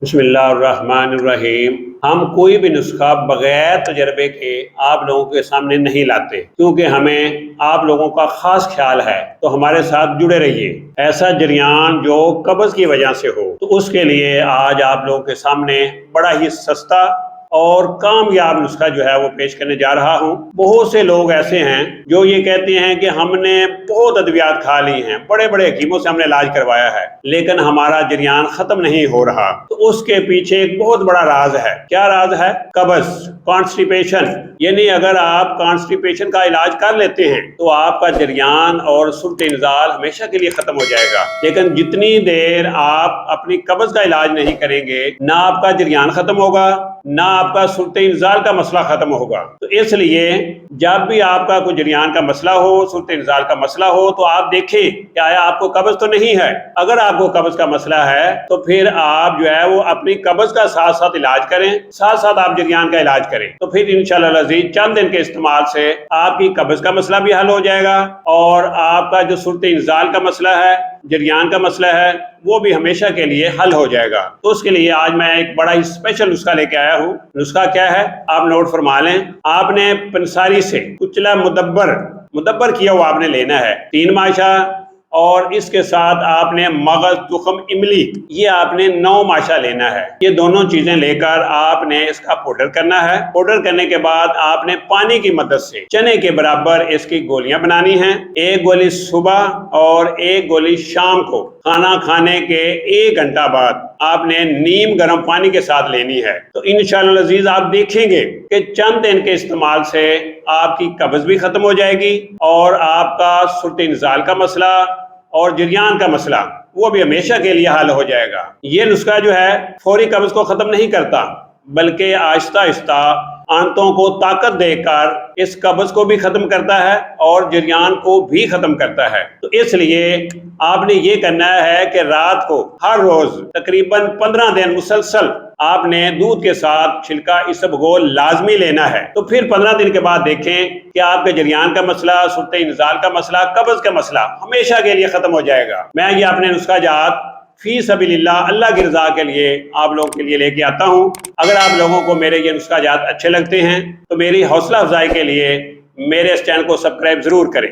बिस्मिल्लाहिर्रहमानिर्रहीम। हम कोई भी नुस्खा बगैर तजर्बे के आप लोगों के सामने नहीं लाते, क्योंकि हमें आप लोगों का खास ख्याल है। तो हमारे साथ जुड़े रहिए। ऐसा जरियान जो कब्ज की वजह से हो, तो उसके लिए आज आप लोगों के सामने बड़ा ही सस्ता और कामयाब नुस्खा जो है वो पेश करने जा रहा हूँ। बहुत से लोग ऐसे हैं जो ये कहते हैं कि हमने बहुत अद्वियात खा ली हैं, बड़े बड़े हकीमों से हमने इलाज करवाया है, लेकिन हमारा जरियान खत्म नहीं हो रहा। तो उसके पीछे एक बहुत बड़ा राज है। क्या राज है? कब्ज, कॉन्स्टिपेशन। यानी अगर आप कॉन्स्टिपेशन का इलाज कर लेते हैं तो आपका जरियान और सुर्त इंजाल हमेशा के लिए खत्म हो जाएगा। लेकिन जितनी देर आप अपनी कब्ज का इलाज नहीं करेंगे, ना आपका जरियान खत्म होगा, ना आपका सुर्त इंजाल का मसला खत्म होगा। तो इसलिए जब भी आपका कोई जरियान का मसला हो, सुर्त इंजाल का मसला हो, तो आप देखें कि आया आपको कब्ज तो नहीं है। अगर आपको कब्ज का मसला है तो फिर आप जो है वो अपनी कब्ज का साथ साथ इलाज करें, साथ साथ आप जरियान का इलाज करें। तो फिर इंशाअल्लाह अज़ीज़ चंद दिन के इस्तेमाल से आपकी कब्ज का मसला भी हल हो जाएगा और आपका जो सुर्त इंजाल का मसला है, जरियान का मसला है, वो भी हमेशा के लिए हल हो जाएगा। तो उसके लिए आज मैं एक बड़ा ही स्पेशल नुस्खा लेके आया हूँ। नुस्खा क्या है आप नोट फरमा लें। आपने पंसारी से कुचला मुदब्बर किया हुआ आपने लेना है 3 माशा, और इसके साथ आपने मगज, तुखम, इमली, ये आपने 9 माशा लेना है। ये दोनों चीजें लेकर आपने इसका पाउडर करना है। पाउडर करने के बाद आपने पानी की मदद से चने के बराबर इसकी गोलियां बनानी हैं। 1 गोली सुबह और 1 गोली शाम को खाना खाने के 1 घंटा बाद आपने नीम गर्म पानी के साथ लेनी है। तो इंशाअल्लाह अज़ीज़ आप देखेंगे कि चंद दिन के इस्तेमाल से आपकी कब्ज भी खत्म हो जाएगी और आपका सुर्त इंजाल का मसला और जरियान का मसला वो भी हमेशा के लिए हल हो जाएगा। ये नुस्खा जो है फौरी कब्ज को खत्म नहीं करता, बल्कि आहिस्ता आहिस्ता आंतों को ताकत देकर इस कब्ज को भी खत्म करता है और जरियान को भी खत्म करता है। तो इसलिए आपने ये करना है कि रात को हर रोज तकरीबन 15 दिन मुसलसल आपने दूध के साथ छिलका इसबगोल लाजमी लेना है। तो फिर 15 दिन के बाद देखें कि आपके जरियान का मसला, सुर्त इंजाल का मसला, कब्ज का मसला हमेशा के लिए खत्म हो जाएगा। मैं ये अपने नुस्खा जात फी सबीलिल्लाह अल्लाह की रज़ा के लिए आप लोगों के लिए लेके आता हूँ। अगर आप लोगों को मेरे ये नुस्खा जात अच्छे लगते हैं तो मेरी हौसला अफजाई के लिए मेरे इस चैनल को सब्सक्राइब जरूर करें।